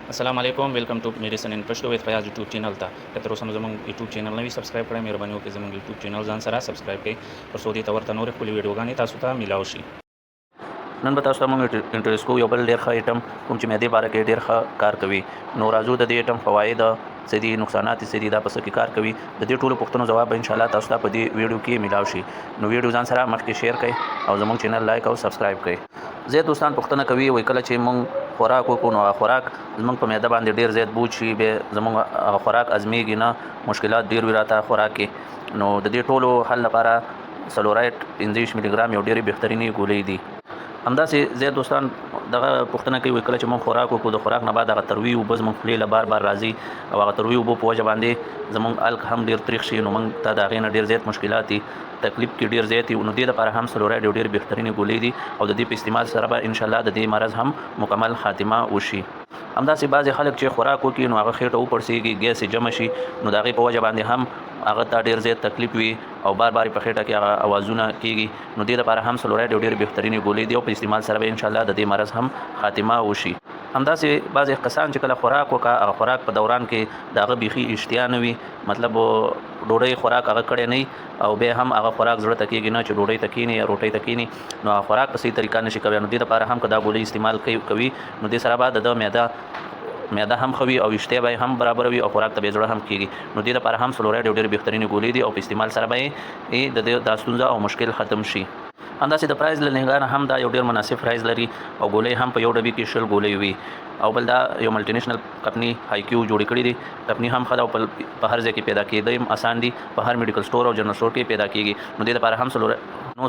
अस्सलाम वालेकुम welcome to medicine in Pashto with Fayaz YouTube channel ता که تر اوسه مو زموږ یوټیوب چینل نه وي سبسکرایب کړئ مهرباني وکړئ زموږ یوټیوب چینل ځان سره سبسکرایب کړئ ترڅو دې ته ورته نورې ښکلې ویډیوګانې تاسو ته میلاو شي. نن به تاسو ته موږ انټروډیوس کوو یو بل ډېر ښه ایټم کوم چې معدې باره کې ډېر ښه کار کوي. نو راځو د دې ایټم فواید څه دي، نقصانات څه دي، دا په څه کې کار کوي، د دې ټولو پوښتنو ځواب به انشاءالله تاسو ته په دې ویډیو کې میلاو شي. نو ویډیو ځان سره مخکې شیر کړئ او زموږ چینل لایک او سبسکرایب کړئ. زیات دوستان پوښتنه کوي وایي کله چې موږ خوراک وکړو نو خوراک زموږ په معده باندې ډېر زیات بوج شي، بیا زموږ خوراک ازمیږي نه، مشکلات ډېر وي راته خوراک کې. نو د دې ټولو حل لپاره سلورایټ 25 ملي ګرام یو ډېرې بهترینې ګولۍ دي. همداسې زیات دوستان دغه پوښتنه کوي کله چې موږ خوراک وکړو د خوراک نه بعد هغه تروي اوبه زموږ خولې له بار بار راځي او هغه تروي اوبو په وجه باندې زموږ الک هم ډېر تریخ شي، نو موږ ته د هغې نه ډېر زیات مشکلات دي، تکلیف کې ډېر زیات وي. نو دې لپاره هم سلورایډ یو ډېر بهترینې ګولۍ دي او د دې په استعمال سره به انشاءالله د دې مرض هم مکمل خاتمه وشي. همداسې بعضې خلک چې خوراک وکړي نو هغه خېټه وپړسېږي، ګیس یې جمع شي، نو د هغې په وجه باندې هم هغه ته ډېر زیات تکلیف وي او بار بار په خېټه کې هغه اوازونه کېږي. نو دې لپاره هم سلورایډ یو ډېر بهترینې ګولۍ دي او په استعمال سره به انشاءالله د دې مرض هم خاتمه وشي. همداسې بعضې کسان چې کله خوراک وکړه هغه خوراک په دوران کې د هغه بیخي اشتیا نه وي، مطلب ډوډۍ خوراک هغه کړی نه وي او بیا هم هغه خوراک زړه ته کېږي نه چې ډوډۍ ته کښېني یا روټۍ ته کښېني، نو هغه خوراک په صحیح طریقه نشي کولی. نو دې لپاره هم که دا ګولۍ استعمال کوي نو دې سره به د ده معده هم ښه وي او اشتیا به هم برابر وي او خوراک ته به زړه هم کېږي. نو دې لپاره هم سلورایډ یو ډېر بهترینې ګولۍ دي او په استعمال سره به یې د دا ستونزه او مشکل ختم شي. همداسې د پرایز له نګاه نه هم دا یو ډېر مناسب پرایز لري او ګولۍ هم په یو ډبي کې 20 ګولۍ وي. او بل دا یو ملټي نیشنل کمپني هایکیو جوړې کړي دي. کمپني هم ښه ده او په هر ځای کې پیدا کېدی هم آسان دي، په هر میډیکل سټور او جنرل سټور کې پیدا کېږي. نو دې لپاره هم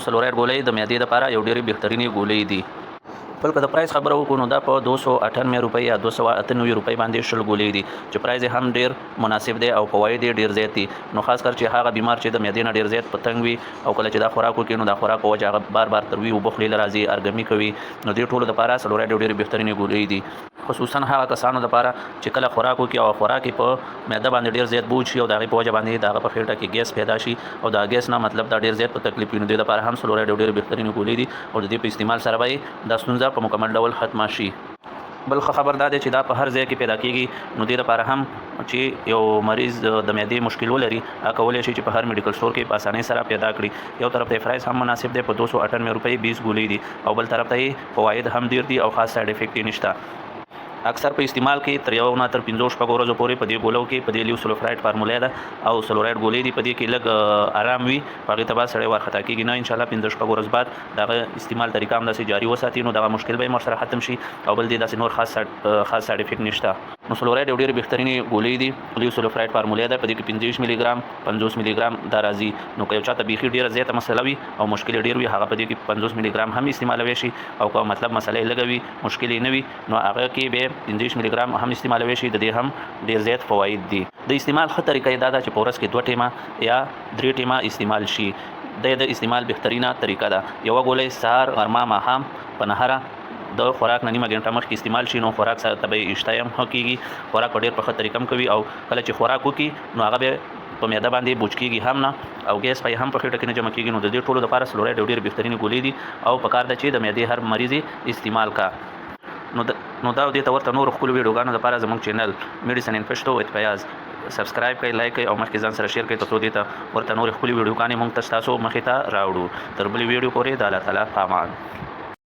سلورایډ ګولۍ د معدې لپاره یو ډېرې بهترینې ګولۍ دي. بل که د پرایز خبره وکړو نو دا په 298 روپۍ یا 298 روپۍ باندې 20 ګولۍ دي چې پرایز هم ډېر مناسب دی او فواید یې ډېر زیات دي. نو خاص کر چې هغه بیمار چې د معدې نه ډېر زیات په تنګ وي او کله چې دا خوراک وکړي نو دا خوراک په وجه هغه بار بار تروي اوبه خولې له راځي، ارګمي کوي، نو دې ټولو لپاره سلورایډ ډېرې بهترینې ګولۍ دي. خصوصا هغه کسانو لپاره چې کله خوراک وکړي او خوراک یې په معده باندې ډېر زیات بوج شي او د هغې په وجه باندې د هغه په خېټه کې ګیس پیدا شي او دا ګیس نه مطلب دا ډېر زیات په تکلیف وي. نو دې لپاره هم سلورایډ ډېرې بهترینې ګولۍ دي او د دې په استعمال سره به دا ستونزه په مکمل ډول ختمه شي. بل خبر دا دی چې دا په هر ځای کې پیدا کېږي. نو دې لپاره هم چې یو مریض د معدې مشکل ولري هغه کولی شي چې په هر میډیکل سټور کې په اسانۍ سره پیدا کړي. یو طرف ته پرایس هم مناسب دی، په 298 روپۍ 20 ګولۍ دي او بل طرف ته یې فواید هم ډېر دي او خاص سایډ افیکټ یې نشته. اکثر په استعمال کې تر 1 نه تر 5 شپږ ورځو پورې په دې ګولو کې په دې لیو سلورایډ فارموله ده او سلورایډ ګولۍ دي، په دې کې لږ آرام وي، په هغې ته بعد سړی وارخطا کېږي نه. انشاءالله 5 شپږ ورځ بعد دغه استعمال طریقه هم داسې جاري وساتي نو دغه مشکل به یې ورسره ختم شي او بل دې داسې نور خاص سایډ افیکټ نشته. نو سلورایډ یو ډېرې بهترینې ګولۍ دي، لیو سلورایډ فارموله ده، په دې کې 25 ملي ګرام 50 ملي ګرام دا راځي. نو که یو چاته بیخي ډېره زیاته مسله وي او مشکل یې ډېر وي هغه په دې کې 50 ملي ګرام هم استعمالولی شي او که مطلب مسله یې لږه وي مشکل یې نه وي نو هغه کې به 25 ملي ګرام هم استعمالولی شي. د دې هم ډېر زیات فواید دي. د استعمال ښه طریقه یې دا ده چې په ورځ کې 2 ټیمه یا 3 ټیمه استعمال شي. د استعمال بهترینه طریقه ده یوه ګولۍ سهار، غرمه، ماښام په نهره د خوراک نه نیمه ګنټه مخکې استعمال شي. نو خوراک سره ته به یې اشتها هم ښه کېږي، خوراک په ډېر په ښه طریقه هم کوي او کله چې خوراک وکړي نو هغه به په معده باندې بوج کېږي هم نه او ګیس به هم په خېټه کې نه جمع کېږي. نو د دې ټولو لپاره سلورایډ یو ډېرې بهترینې ګولۍ دي او پکار ده چې د معدې هر مریض استعمال کا. نو دا دې ته ورته نورو ښکلو ویډیوګانو لپاره زموږ چینل میډیسن ان پشتو وید فیاض سبسکرایب کړئ، لایک کړئ او مخکې ځان سره شیر کړئ ترڅو دې ته ورته نورې ښکلې ویډیوګانې موږ ته ستاسو مخې ته راوړو. تر بلې ویډیو پورې د الله تعالی په امان.